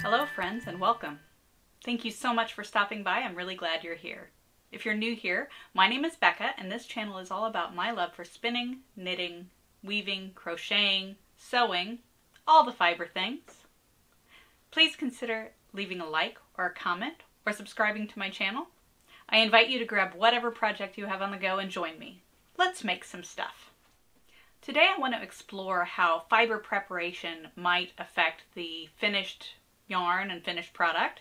Hello friends and welcome. Thank you so much for stopping by. I'm really glad you're here. If you're new here, my name is Becca and this channel is all about my love for spinning, knitting, weaving, crocheting, sewing, all the fiber things. Please consider leaving a like or a comment or subscribing to my channel. I invite you to grab whatever project you have on the go and join me. Let's make some stuff. Today I want to explore how fiber preparation might affect the finished yarn and finished product.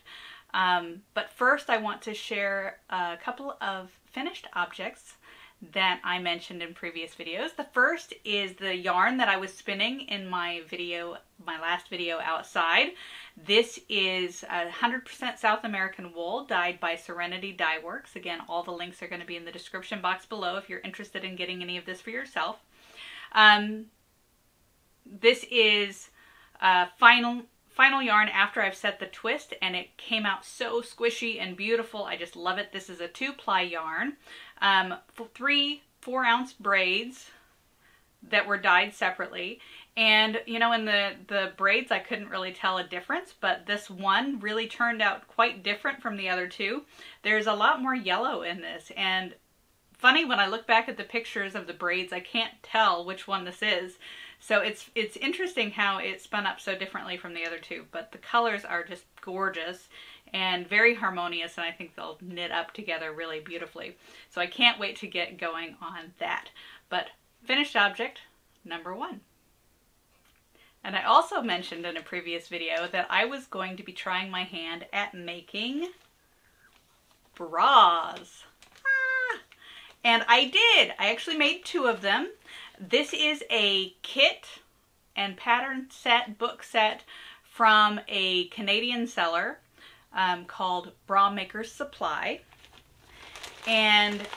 But first I want to share a couple of finished objects that I mentioned in previous videos. The first is the yarn that I was spinning in my last video outside. This is 100% South American wool dyed by Serenity Dye Works. Again, all the links are going to be in the description box below if you're interested in getting any of this for yourself. This is final yarn after I've set the twist, and it came out so squishy and beautiful. I just love it. This is a 2-ply yarn. 3 4-ounce braids that were dyed separately. And you know, in the braids I couldn't really tell a difference, but this one really turned out quite different from the other two. There's a lot more yellow in this, and funny, when I look back at the pictures of the braids, I can't tell which one this is. So it's interesting how it spun up so differently from the other two, but the colors are just gorgeous and very harmonious, and I think they'll knit up together really beautifully. So I can't wait to get going on that. But finished object number 1. And I also mentioned in a previous video that I was going to be trying my hand at making bras. And I did. I actually made 2 of them. This is a kit and pattern set, book set from a Canadian seller called Bra Maker's Supply. And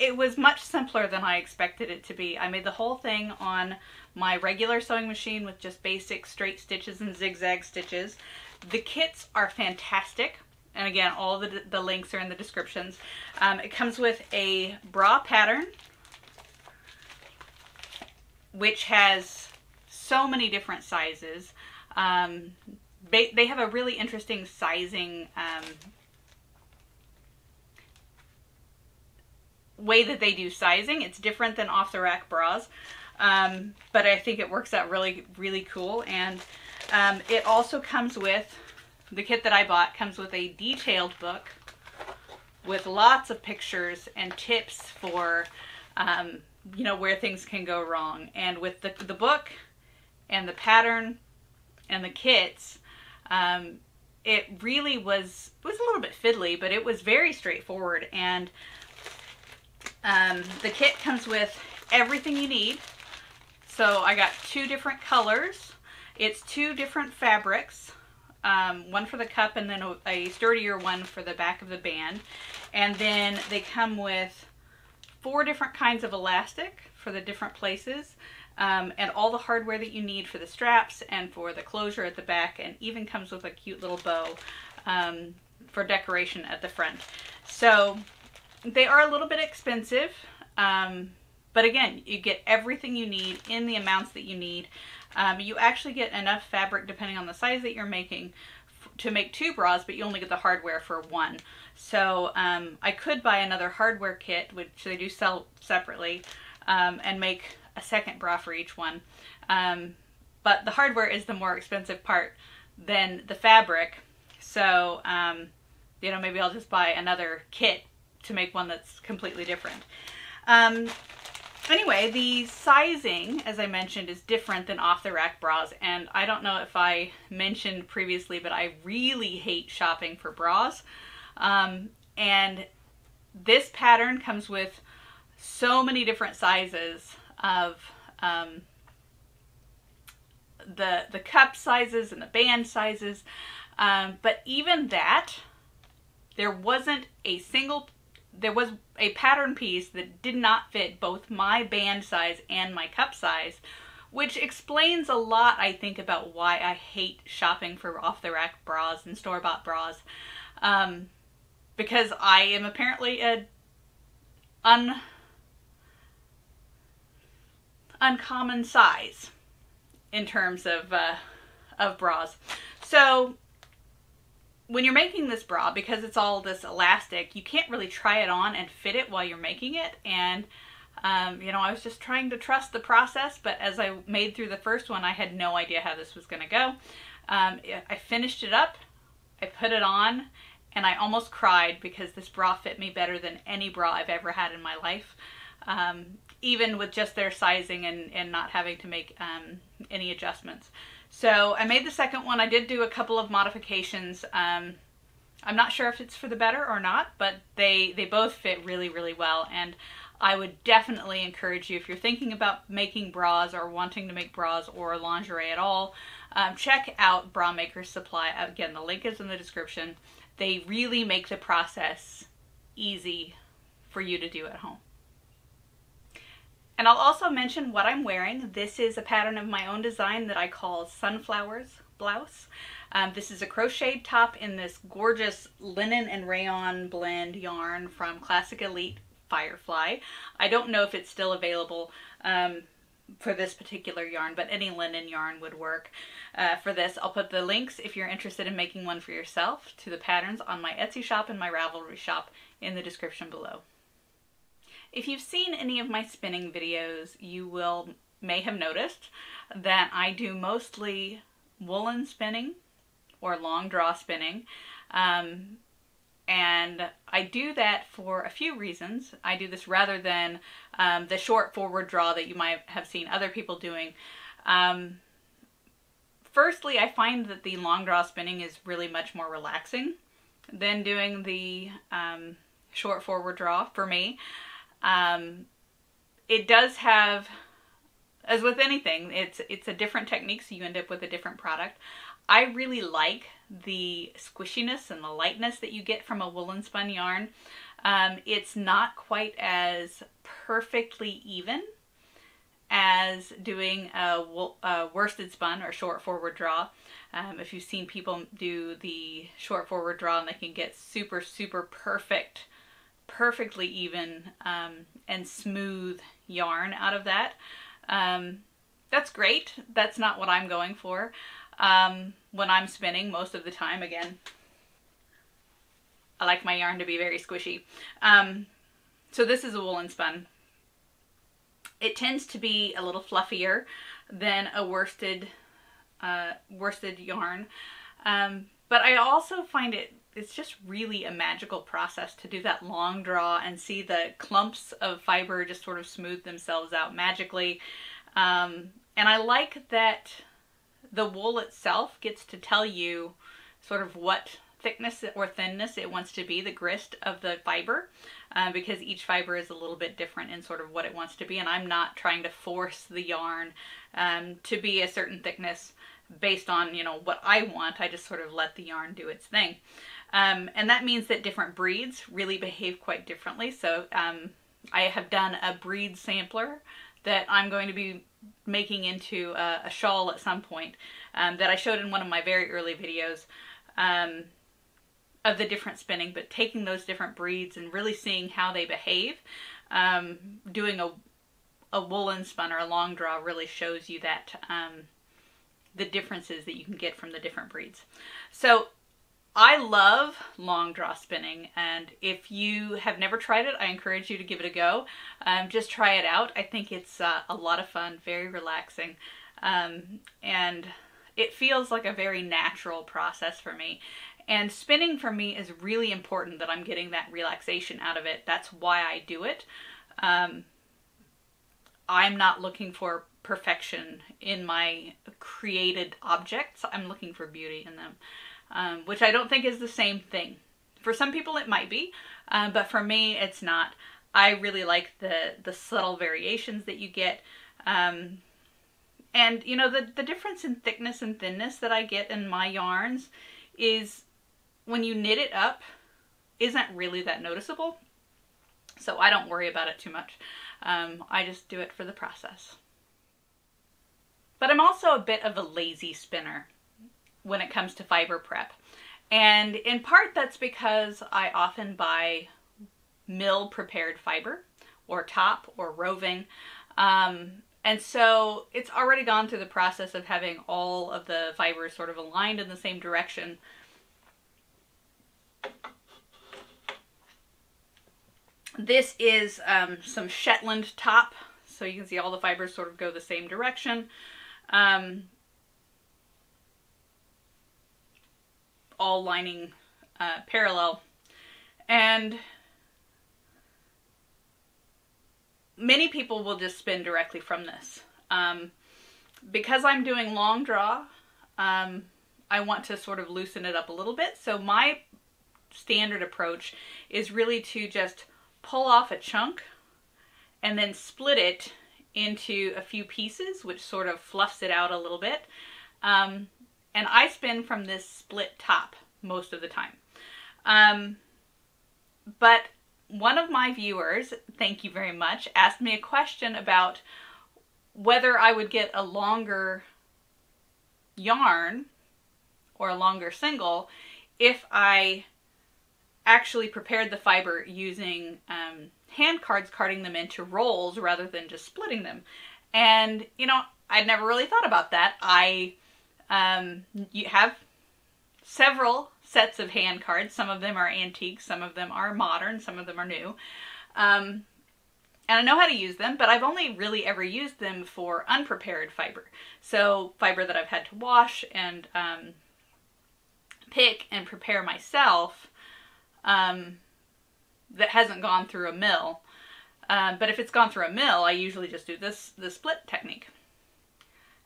it was much simpler than I expected it to be. I made the whole thing on my regular sewing machine with just basic straight stitches and zigzag stitches. The kits are fantastic. And again, all the links are in the descriptions. It comes with a bra pattern, which has so many different sizes. They have a really interesting sizing way that they do sizing. It's different than off-the-rack bras, but I think it works out really, really cool. And it also comes with, the kit that I bought comes with a detailed book with lots of pictures and tips for you know, where things can go wrong. And with the book and the pattern and the kits, it really was a little bit fiddly, but it was very straightforward. And the kit comes with everything you need. So I got 2 different colors. It's 2 different fabrics. One for the cup and then a sturdier one for the back of the band. And then they come with 4 different kinds of elastic for the different places, and all the hardware that you need for the straps and for the closure at the back, and even comes with a cute little bow for decoration at the front. So they are a little bit expensive, but again, you get everything you need in the amounts that you need. You actually get enough fabric, depending on the size that you're making, to make 2 bras, but you only get the hardware for 1. So I could buy another hardware kit, which they do sell separately, and make a second bra for each one. But the hardware is the more expensive part than the fabric. So, you know, maybe I'll just buy another kit to make one that's completely different. Anyway, the sizing, as I mentioned, is different than off-the-rack bras, and I don't know if I mentioned previously, but I really hate shopping for bras. And this pattern comes with so many different sizes of the cup sizes and the band sizes, but even that, there was a pattern piece that did not fit both my band size and my cup size, which explains a lot, I think, about why I hate shopping for off-the-rack bras and store-bought bras. Because I am apparently a uncommon size in terms of of bras. So when you're making this bra, because it's all this elastic, you can't really try it on and fit it while you're making it. And you know, I was just trying to trust the process, but as I made through the first one, I had no idea how this was going to go. I finished it up, I put it on, and I almost cried because this bra fit me better than any bra I've ever had in my life. Even with just their sizing and not having to make any adjustments. So I made the second one. I did do a couple of modifications. I'm not sure if it's for the better or not, but they both fit really, really well. And I would definitely encourage you, if you're thinking about making bras or wanting to make bras or lingerie at all, check out Bra Maker's Supply. Again, the link is in the description. They really make the process easy for you to do at home. And I'll also mention what I'm wearing. This is a pattern of my own design that I call Sunflowers Blouse. This is a crocheted top in this gorgeous linen and rayon blend yarn from Classic Elite Firefly. I don't know if it's still available for this particular yarn, but any linen yarn would work for this. I'll put the links, if you're interested in making one for yourself, to the patterns on my Etsy shop and my Ravelry shop in the description below. If you've seen any of my spinning videos, you may have noticed that I do mostly woolen spinning or long draw spinning. And I do that for a few reasons. I do this rather than the short forward draw that you might have seen other people doing. Firstly, I find that the long draw spinning is really much more relaxing than doing the short forward draw for me. It does have, as with anything, it's a different technique, so you end up with a different product. I really like the squishiness and the lightness that you get from a woolen spun yarn. It's not quite as perfectly even as doing a worsted spun or short forward draw. If you've seen people do the short forward draw, and they can get super, super perfectly even and smooth yarn out of that. That's great. That's not what I'm going for. When I'm spinning most of the time, again, I like my yarn to be very squishy. So this is a woolen spun. It tends to be a little fluffier than a worsted yarn. But I also find it's just really a magical process to do that long draw and see the clumps of fiber just sort of smooth themselves out magically. And I like that the wool itself gets to tell you sort of what thickness or thinness it wants to be, the grist of the fiber, because each fiber is a little bit different in sort of what it wants to be, and I'm not trying to force the yarn to be a certain thickness based on, you know, what I want. I just sort of let the yarn do its thing. And that means that different breeds really behave quite differently. So I have done a breed sampler that I'm going to be making into a shawl at some point, that I showed in one of my very early videos of the different spinning, but taking those different breeds and really seeing how they behave. Doing a woolen spun or a long draw really shows you that the differences that you can get from the different breeds. So I love long draw spinning, and if you have never tried it, I encourage you to give it a go. Just try it out. I think it's a lot of fun, very relaxing, and it feels like a very natural process for me. And spinning for me is really important that I'm getting that relaxation out of it. That's why I do it. I'm not looking for perfection in my created objects. I'm looking for beauty in them, which I don't think is the same thing. For some people it might be, but for me it's not. I really like the subtle variations that you get. And you know, the difference in thickness and thinness that I get in my yarns is, when you knit it up, isn't really that noticeable. So I don't worry about it too much. I just do it for the process. But I'm also a bit of a lazy spinner when it comes to fiber prep. And in part that's because I often buy mill prepared fiber or top or roving. And And so it's already gone through the process of having all of the fibers sort of aligned in the same direction. This is some Shetland top, so you can see all the fibers sort of go the same direction. All lining parallel. And many people will just spin directly from this. Because I'm doing long draw, I want to sort of loosen it up a little bit. So my standard approach is really to just pull off a chunk and then split it into a few pieces, which sort of fluffs it out a little bit. And I spin from this split top most of the time. But one of my viewers, thank you very much, asked me a question about whether I would get a longer yarn or a longer single if I actually prepared the fiber using hand cards, carding them into rolls rather than just splitting them. And, you know, I'd never really thought about that. You have several sets of hand cards. Some of them are antique, some of them are modern, some of them are new. And I know how to use them, but I've only really ever used them for unprepared fiber. So fiber that I've had to wash and pick and prepare myself, that hasn't gone through a mill. But if it's gone through a mill, I usually just do the split technique.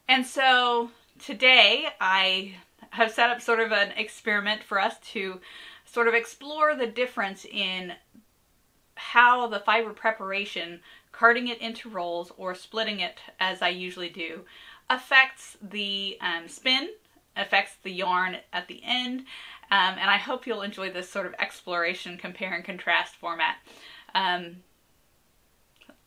And so today I have set up sort of an experiment for us to sort of explore the difference in how the fiber preparation, carding it into rolls or splitting it as I usually do, affects the spin, affects the yarn at the end. And I hope you'll enjoy this sort of exploration, compare and contrast format.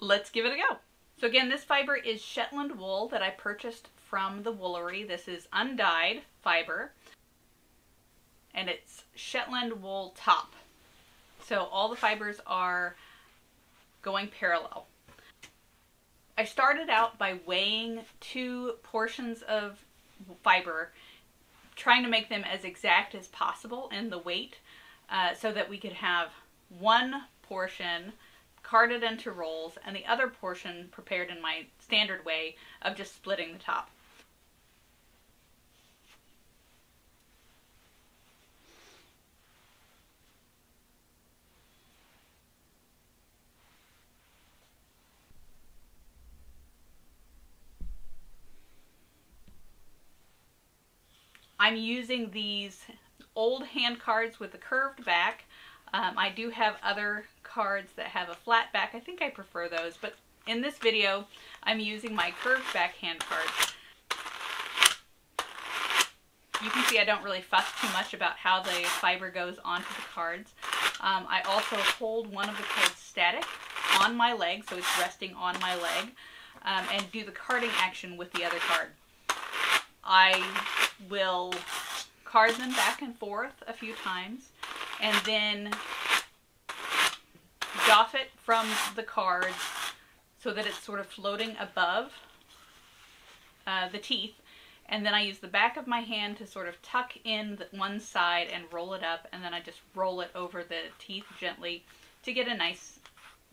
Let's give it a go. So again, this fiber is Shetland wool that I purchased from the Woolery. This is undyed fiber, and it's Shetland wool top. So all the fibers are going parallel. I started out by weighing 2 portions of fiber, trying to make them as exact as possible in the weight, so that we could have one portion carded into rolls and the other portion prepared in my standard way of just splitting the top. I'm using these old hand cards with a curved back. I do have other cards that have a flat back. I think I prefer those, but in this video, I'm using my curved back hand cards. You can see I don't really fuss too much about how the fiber goes onto the cards. I also hold one of the cards static on my leg, so it's resting on my leg, and do the carding action with the other card. I will card them back and forth a few times, and then doff it from the cards so that it's sort of floating above the teeth, and then I use the back of my hand to sort of tuck in one side and roll it up, and then I just roll it over the teeth gently to get a nice,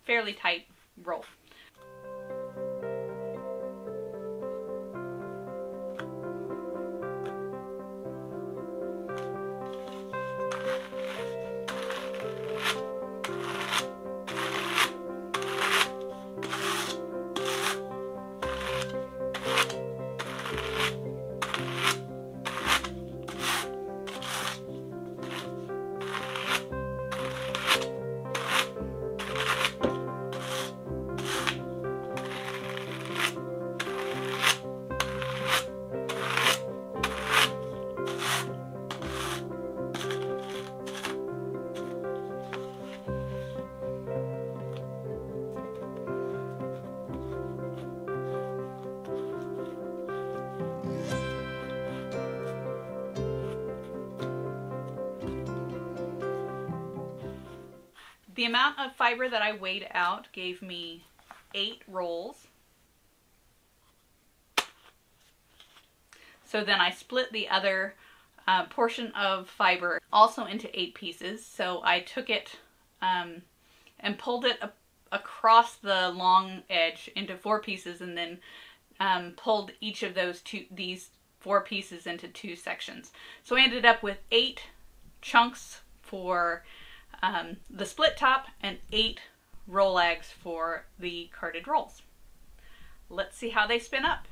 fairly tight roll. The amount of fiber that I weighed out gave me 8 rolls. So then I split the other portion of fiber also into 8 pieces. So I took it and pulled it across the long edge into 4 pieces, and then pulled each of these 4 pieces into 2 sections. So I ended up with 8 chunks for the split top and 8 roll-ags for the carded rolls. Let's see how they spin up.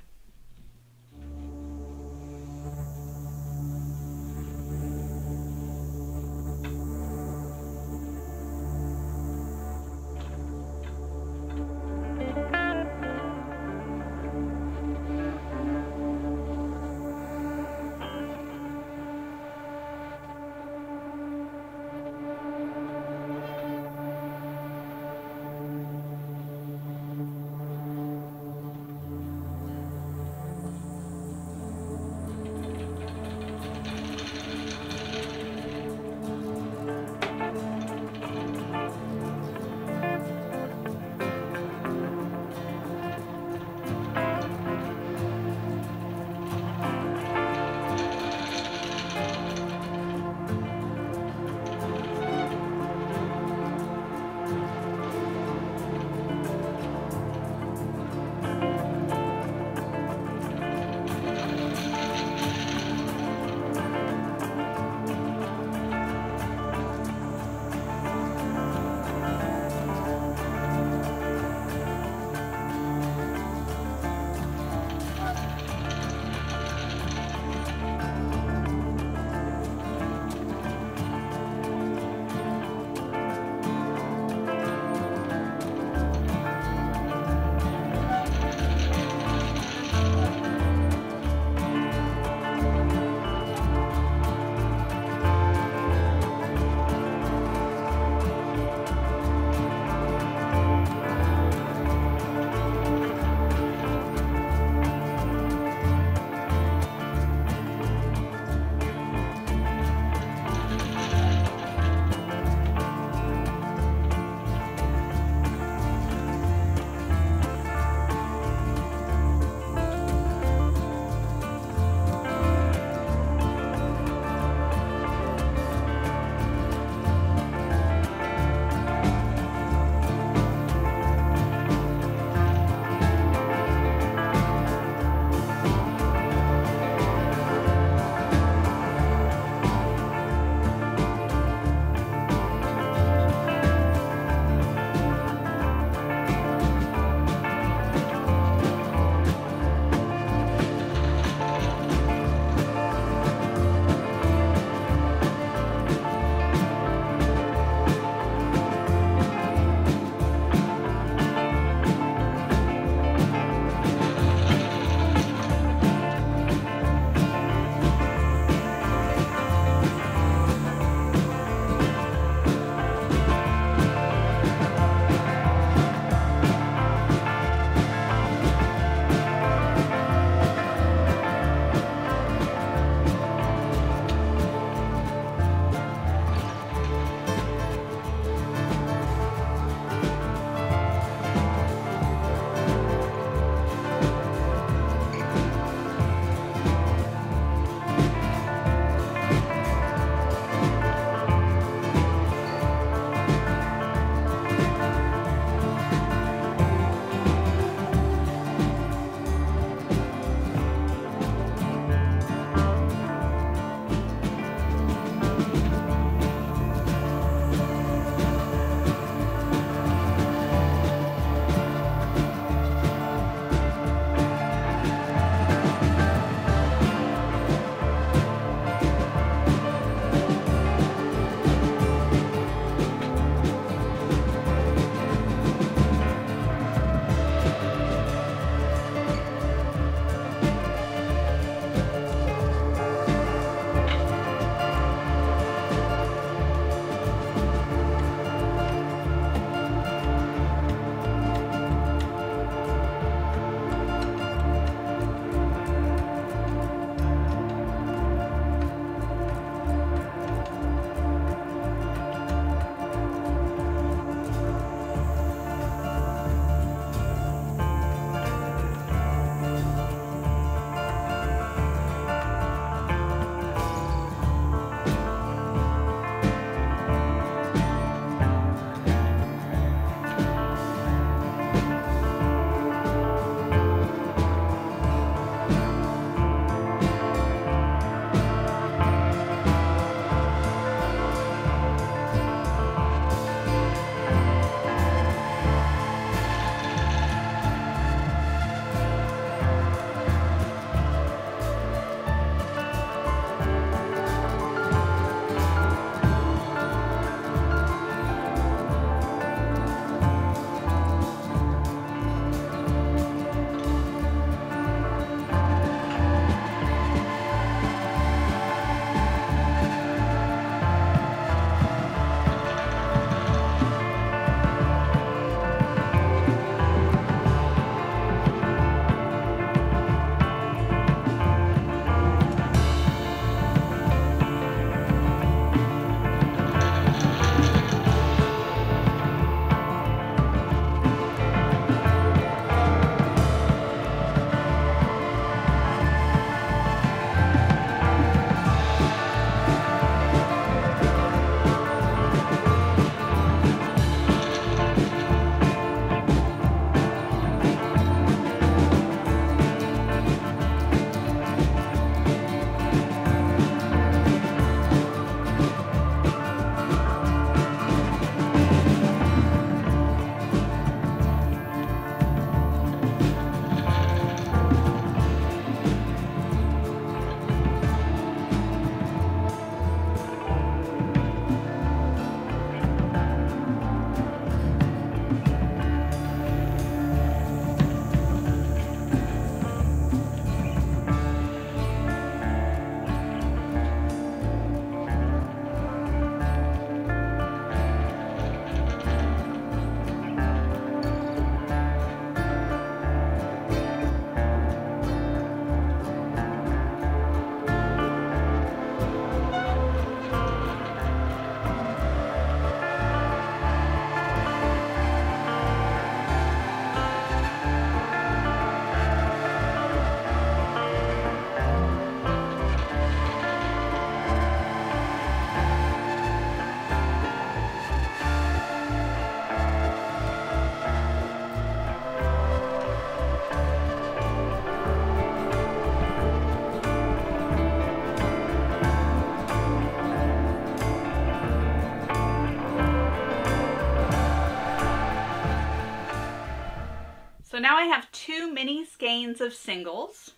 So now I have 2 mini skeins of singles.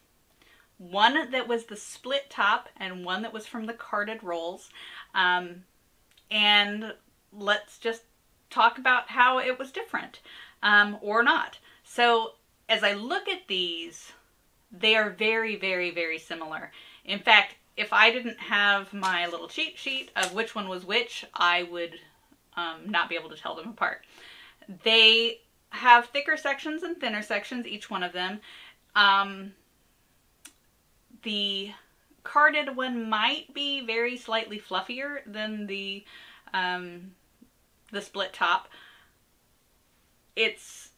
One that was the split top and one that was from the carded rolls. And let's just talk about how it was different, or not. So as I look at these, they are very, very, very similar. In fact, if I didn't have my little cheat sheet of which one was which, I would not be able to tell them apart. They have thicker sections and thinner sections, each one of them. The carded one might be very slightly fluffier than the split top. It's,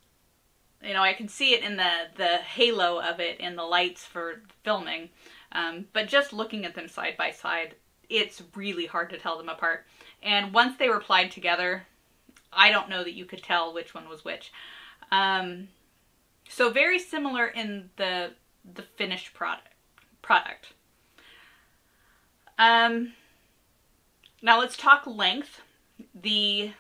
you know, I can see it in the halo of it in the lights for filming. But just looking at them side by side, it's really hard to tell them apart. And once they were applied together, I don't know that you could tell which one was which. So very similar in the finished product. Now let's talk length. I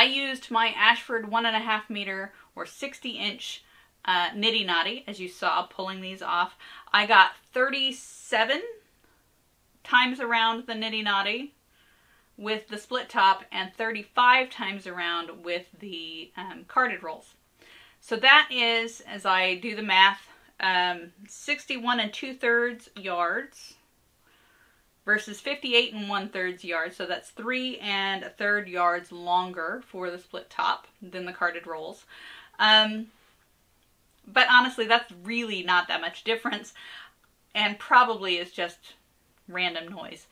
used my Ashford 1.5 meter or 60-inch Niddy-Noddy, as you saw, pulling these off. I got 37 times around the Niddy-Noddy with the split top and 35 times around with the carded rolls. So that is, as I do the math, 61 2/3 yards versus 58 1/3 yards. So that's 3 1/3 yards longer for the split top than the carded rolls. But honestly, that's really not that much difference, and probably is just random noise.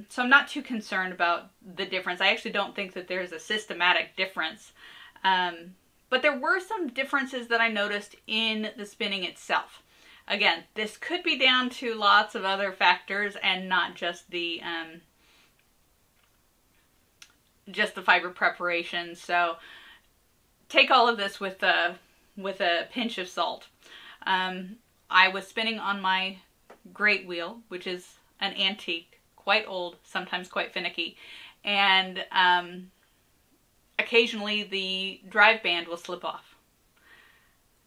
So I'm not too concerned about the difference. I actually don't think that there's a systematic difference. But there were some differences that I noticed in the spinning itself. Again, this could be down to lots of other factors and not just the fiber preparation. So take all of this with a pinch of salt. I was spinning on my great wheel, which is an antique, quite old, sometimes quite finicky, and occasionally the drive band will slip off.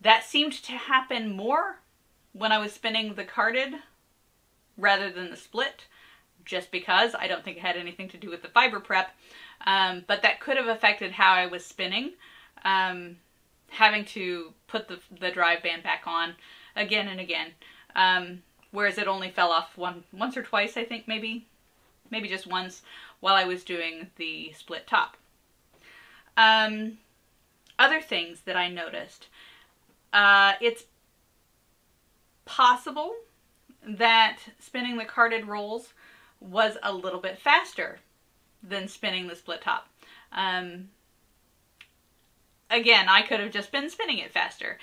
That seemed to happen more when I was spinning the carded rather than the split, just because I don't think it had anything to do with the fiber prep, but that could have affected how I was spinning, having to put the drive band back on again and again, whereas it only fell off once or twice, I think, maybe just once while I was doing the split top. Other things that I noticed, it's possible that spinning the carded rolls was a little bit faster than spinning the split top. Again, I could have just been spinning it faster.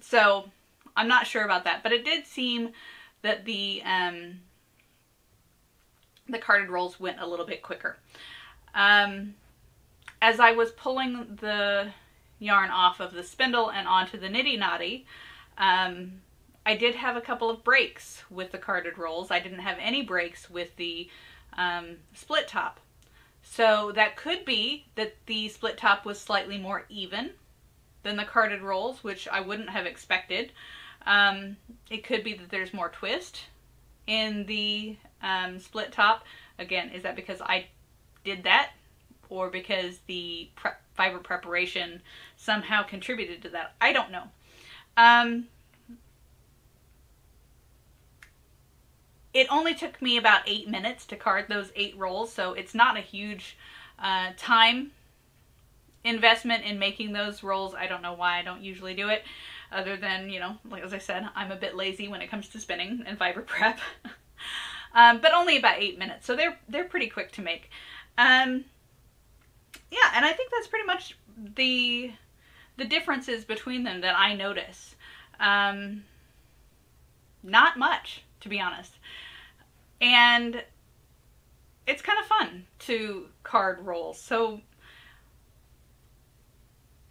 So I'm not sure about that, but it did seem that the carded rolls went a little bit quicker. As I was pulling the yarn off of the spindle and onto the Niddy-Noddy, I did have a couple of breaks with the carded rolls. I didn't have any breaks with the split top. So that could be that the split top was slightly more even than the carded rolls, which I wouldn't have expected. It could be that there's more twist in the split top. Again, is that because I did that, or because the fiber preparation somehow contributed to that? I don't know. It only took me about 8 minutes to card those 8 rolls, so it's not a huge time investment in making those rolls. I don't know why I don't usually do it, other than, you know, like as I said, I'm a bit lazy when it comes to spinning and fiber prep. But only about 8 minutes, so they're pretty quick to make. Yeah, and I think that's pretty much the differences between them that I notice. Not much, to be honest. And it's kind of fun to card rolls. So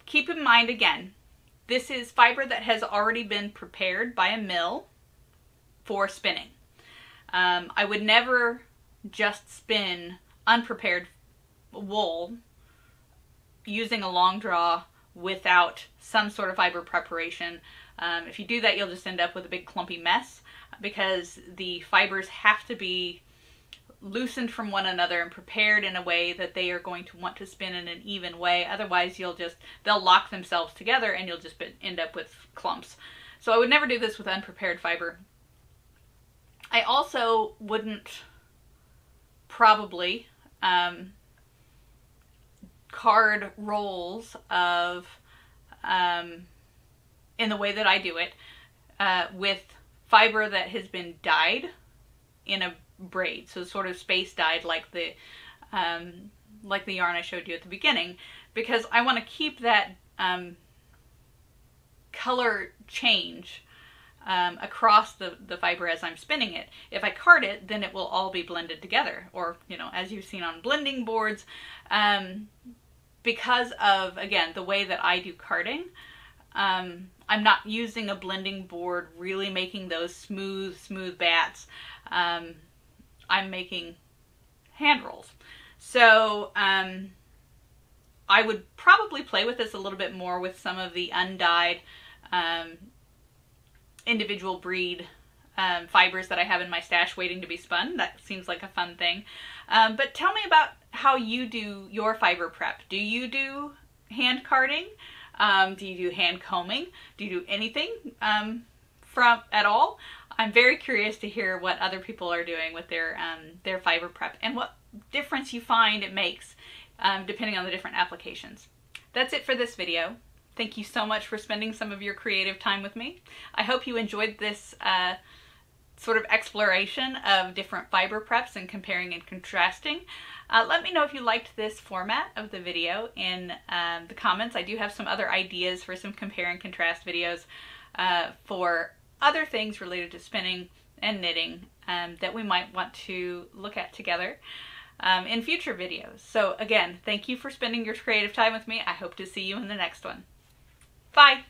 keep in mind, again, this is fiber that has already been prepared by a mill for spinning. I would never just spin unprepared wool using a long draw without some sort of fiber preparation. If you do that, you'll just end up with a big clumpy mess, because the fibers have to be loosened from one another and prepared in a way that they are going to want to spin in an even way. Otherwise, they'll lock themselves together and you'll just end up with clumps. So I would never do this with unprepared fiber. I also wouldn't probably card rolls of in the way that I do it with fiber that has been dyed in a braid, so sort of space dyed like the yarn I showed you at the beginning, because I want to keep that color change across the fiber as I'm spinning it. If I card it, then it will all be blended together, or, you know, as you've seen on blending boards, because of, again, the way that I do carding. I'm not using a blending board, really making those smooth bats. I'm making hand rolls. So I would probably play with this a little bit more with some of the undyed individual breed fibers that I have in my stash waiting to be spun. That seems like a fun thing. But tell me about how you do your fiber prep. Do you do hand carding? Do you do hand combing? Do you do anything at all? I'm very curious to hear what other people are doing with their fiber prep and what difference you find it makes depending on the different applications. That's it for this video. Thank you so much for spending some of your creative time with me. I hope you enjoyed this sort of exploration of different fiber preps and comparing and contrasting. Let me know if you liked this format of the video in the comments. I do have some other ideas for some compare and contrast videos for other things related to spinning and knitting that we might want to look at together in future videos. So again, thank you for spending your creative time with me. I hope to see you in the next one. Bye!